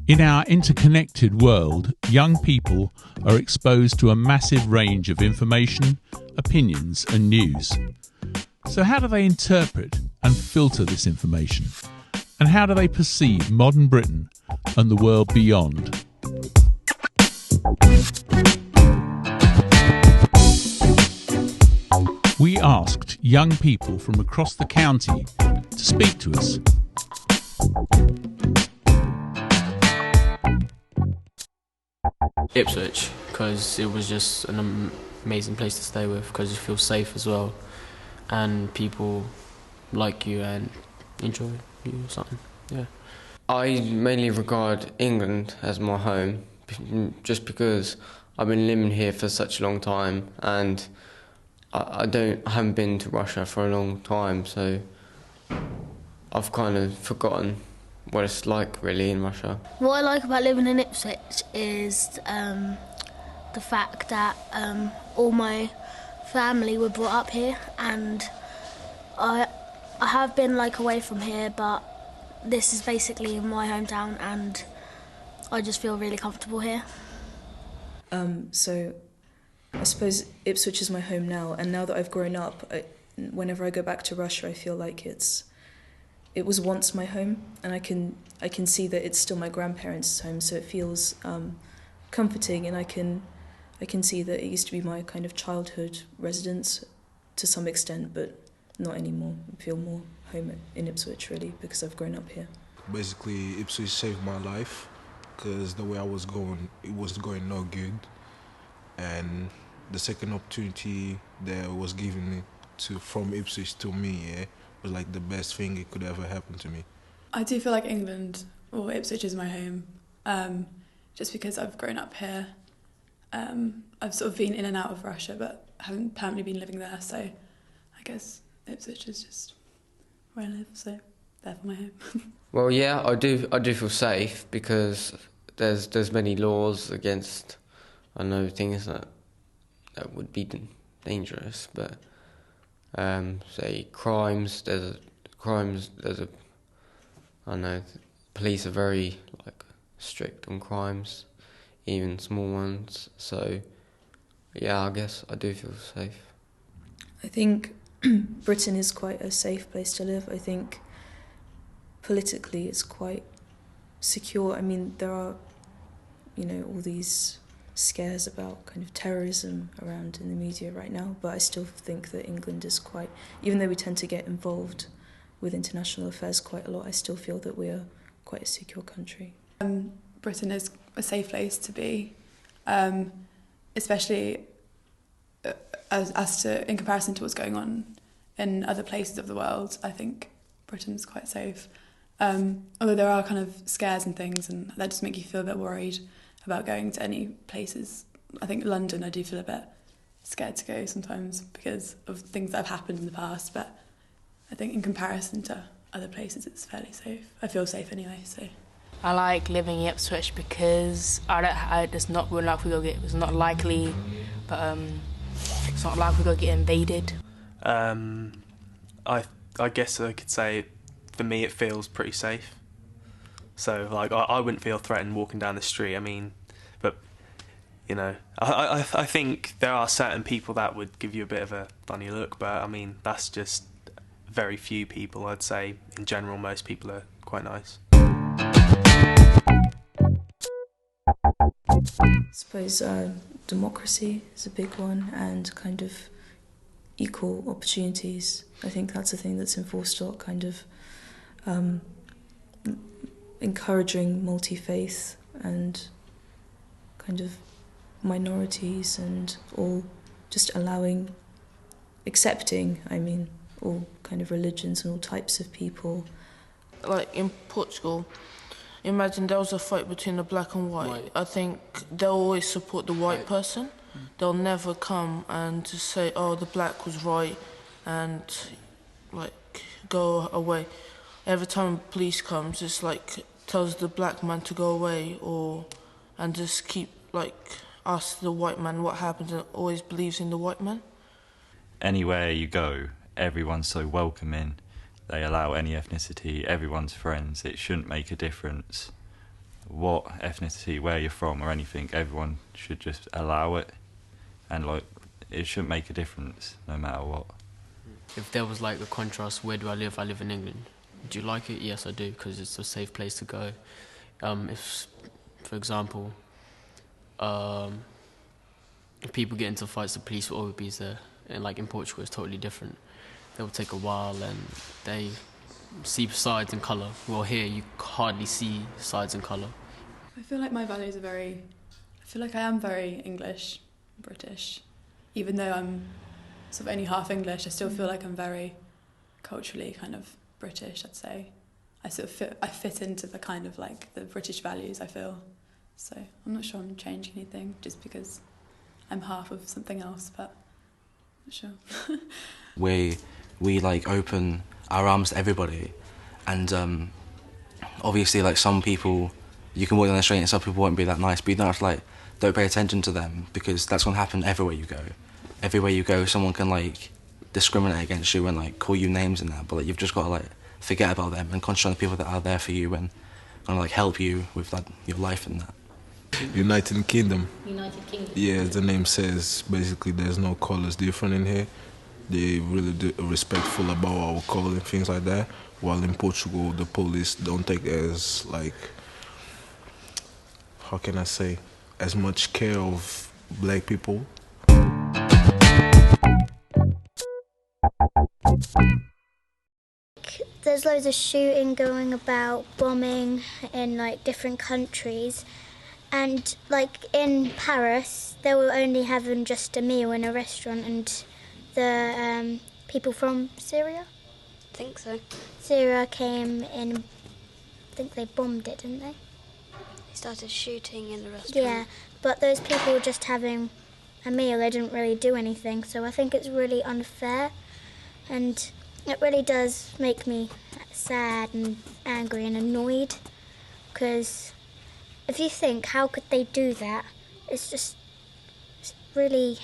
In our interconnected world, young people are exposed to a massive range of information, opinions and news. So how do they interpret and filter this information? And how do they perceive modern Britain and the world beyond? We asked young people from across the county to speak to us. Ipswich, because it was just an amazing place to stay with, because you feel safe as well, and people like you and enjoy you or something. Yeah. I mainly regard England as my home, just because I've been living here for such a long time, and I haven't been to Russia for a long time, so I've kind of forgotten what it's like really in Russia. What I like about living in Ipswich is the fact that all my family were brought up here, and I have been away from here, but this is basically my hometown and I just feel really comfortable here. So I suppose Ipswich is my home now, and now that I've grown up, whenever I go back to Russia I feel like it was once my home, and I can see that it's still my grandparents' home, so it feels comforting, and I can see that it used to be my kind of childhood residence to some extent, but not anymore. I feel more home in Ipswich really because I've grown up here. Basically, Ipswich saved my life because the way I was going, it was going no good, and the second opportunity that was given from Ipswich to me, was like the best thing it could ever happen to me. I do feel like England or Ipswich is my home, just because I've grown up here. I've sort of been in and out of Russia, but haven't permanently been living there, so I guess Ipswich is just where I live, so therefore my home. Well, yeah, I do feel safe because there's many laws against, I know, things that would be dangerous, but say crimes. I know, police are very strict on crimes, even small ones. So yeah, I guess I do feel safe. I think Britain is quite a safe place to live. I think politically it's quite secure. I mean, there are, all these scares about kind of terrorism around in the media right now, but I still think that England is quite, even though we tend to get involved with international affairs quite a lot, I still feel that we are quite a secure country. Britain is a safe place to be, especially as to in comparison to what's going on in other places of the world. I think Britain's quite safe, although there are kind of scares and things, and that just make you feel a bit worried about going to any places. I think London, I do feel a bit scared to go sometimes because of things that have happened in the past, but I think in comparison to other places it's fairly safe. I feel safe anyway, so. I like living in Ipswich because it's not likely, but it's not like we're going to get invaded. I guess I could say for me it feels pretty safe. So I wouldn't feel threatened walking down the street. I mean, but I think there are certain people that would give you a bit of a funny look, but I mean that's just very few people. I'd say in general most people are quite nice. I suppose democracy is a big one, and kind of equal opportunities. I think that's a thing that's enforced a lot, kind of encouraging multi-faith and kind of minorities, and all just accepting, all kind of religions and all types of people. Like in Portugal, imagine there was a fight between the black and white. I think they'll always support the white person. They'll never come and just say, oh, the black was right, and go away. Every time police comes, it's tells the black man to go away, and just keep ask the white man what happens, and always believes in the white man. Anywhere you go, everyone's so welcoming. They allow any ethnicity, everyone's friends. It shouldn't make a difference what ethnicity, where you're from or anything. Everyone should just allow it, and like it shouldn't make a difference no matter what. If there was like a contrast, where do I live? I live in England. Do you like it? Yes, I do, because it's a safe place to go. If, for example, if people get into fights, the police will always be there. And like in Portugal, it's totally different. They'll take a while and they see sides and colour. Well, here you hardly see sides and colour. I feel like my values are I feel like I am very English, British. Even though I'm sort of only half English, I still feel like I'm very culturally kind of British, I'd say. I fit into the kind of like the British values, I feel. So I'm not sure I'm changing anything just because I'm half of something else, but I'm not sure. we like open our arms to everybody, and obviously like some people, you can walk down the street and some people won't be that nice, but you don't have to like, don't pay attention to them, because that's going to happen everywhere you go. Everywhere you go, someone can like discriminate against you and like call you names and that, but like, you've just got to like forget about them and concentrate on the people that are there for you and gonna like help you with like your life and that. United Kingdom. United Kingdom. Yeah, as the name says, basically there's no colours different in here. They really respectful about our colour and things like that. While in Portugal, the police don't take as like, how can I say, as much care of black people. There's loads of shooting going about, bombing in like different countries, and like in Paris they were only having just a meal in a restaurant, and the people from Syria? I think so. Syria came in, I think they bombed it, didn't they? They started shooting in the restaurant. Yeah, but those people were just having a meal, they didn't really do anything, so I think it's really unfair, and it really does make me sad and angry and annoyed, because if you think, how could they do that? It's really,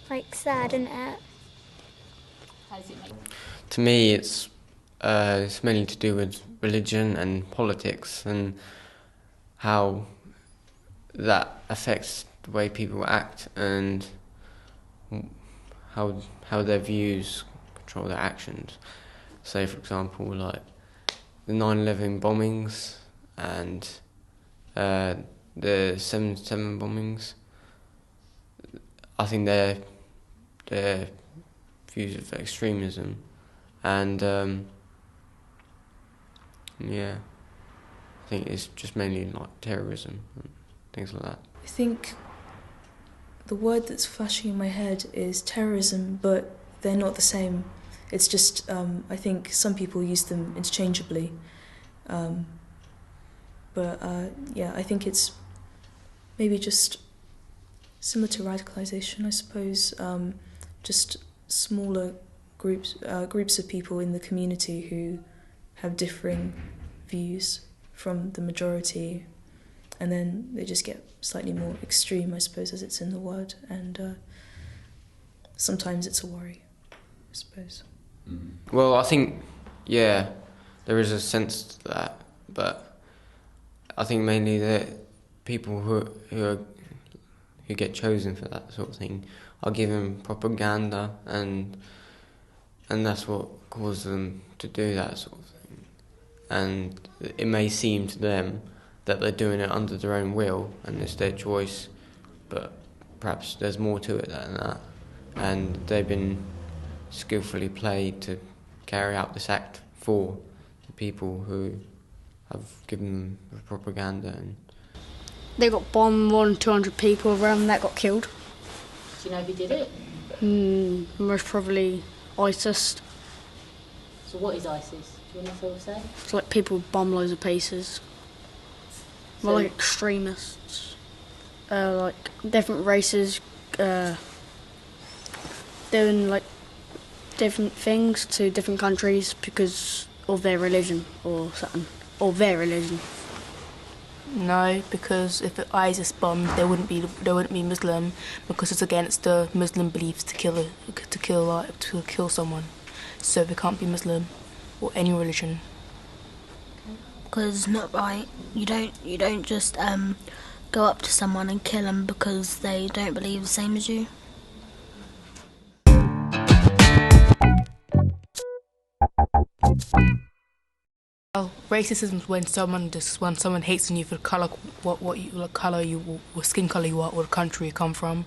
like, sad, isn't it? How does it make? To me, it's mainly to do with religion and politics and how that affects the way people act and how their views control their actions. Say, for example, like the 9/11 bombings and the 7/7 bombings. I think they're views of extremism, and yeah, I think it's just mainly like terrorism and things like that. I think the word that's flashing in my head is terrorism, but they're not the same. It's just, I think some people use them interchangeably. Yeah, I think it's maybe just similar to radicalization, I suppose. Just smaller groups of people in the community who have differing views from the majority, and then they just get slightly more extreme, I suppose, as it's in the word, and sometimes it's a worry, I suppose. Well, I think, yeah, there is a sense to that, but I think mainly that people who get chosen for that sort of thing are given propaganda, and that's what causes them to do that sort of thing. And it may seem to them that they're doing it under their own will and it's their choice, but perhaps there's more to it than that, and they've been skillfully played to carry out this act for the people who have given them the propaganda. And they got bombed, more than 200 people around that got killed. Do you know who did it? Most probably ISIS. So what is ISIS? Do you want to say? It's like people who bomb loads of places. So, Well, like extremists. Like different races doing like different things to different countries because of their religion or something. Or their religion. No, because if ISIS bombed, they wouldn't be Muslim, because it's against the Muslim beliefs to kill someone. So they can't be Muslim or any religion. Okay. because it's not right. You don't just go up to someone and kill them because they don't believe the same as you. Oh, racism is when someone hates on you for what skin color you are, or the country you come from.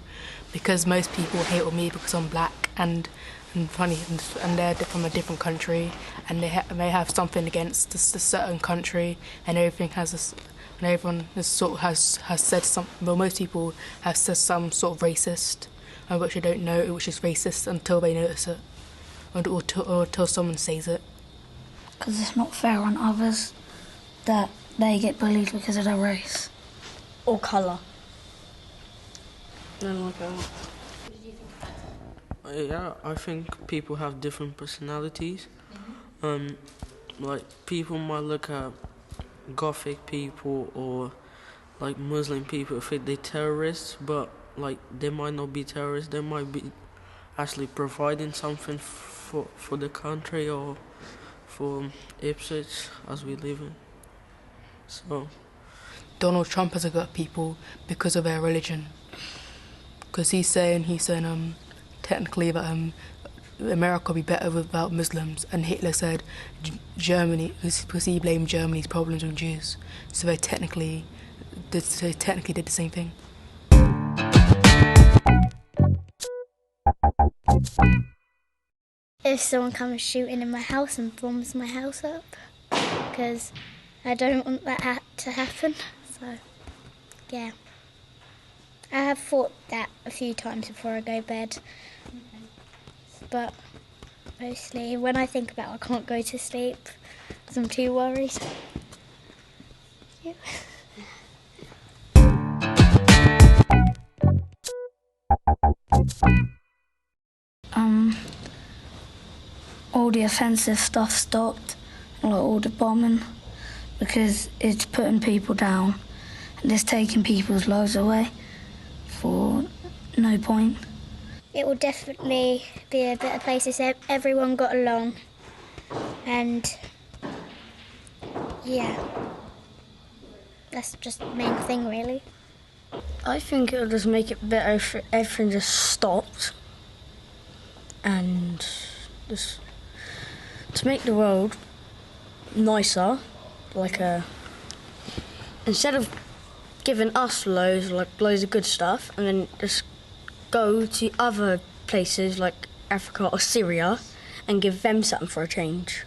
Because most people hate on me because I'm black and they're from a different country, and they have something against a certain country, and everyone has said some. Well, most people have said some sort of racist, which they don't know which is racist until they notice it, or until someone says it. Because it's not fair on others that they get bullied because of their race or colour. No, like that. Yeah, I think people have different personalities. Like people might look at Gothic people or like Muslim people think they're terrorists, but like they might not be terrorists. They might be actually providing something for the country or for Ipswich as we live in. So Donald Trump has got people because of their religion. Because he's saying technically that America would be better without Muslims, and Hitler said Germany, because he blamed Germany's problems on Jews. So they technically did the same thing. If someone comes shooting in my house and bombs my house up, because I don't want that to happen. So, yeah. I have thought that a few times before I go to bed. But mostly when I think about it, I can't go to sleep because I'm too worried. Yeah. All the offensive stuff stopped, like all the bombing, because it's putting people down and it's taking people's lives away for no point. It will definitely be a better place if everyone got along, and yeah, that's just the main thing really. I think it'll just make it better if everything just stopped, and just to make the world nicer, instead of giving us loads of good stuff, and then just go to other places like Africa or Syria and give them something for a change.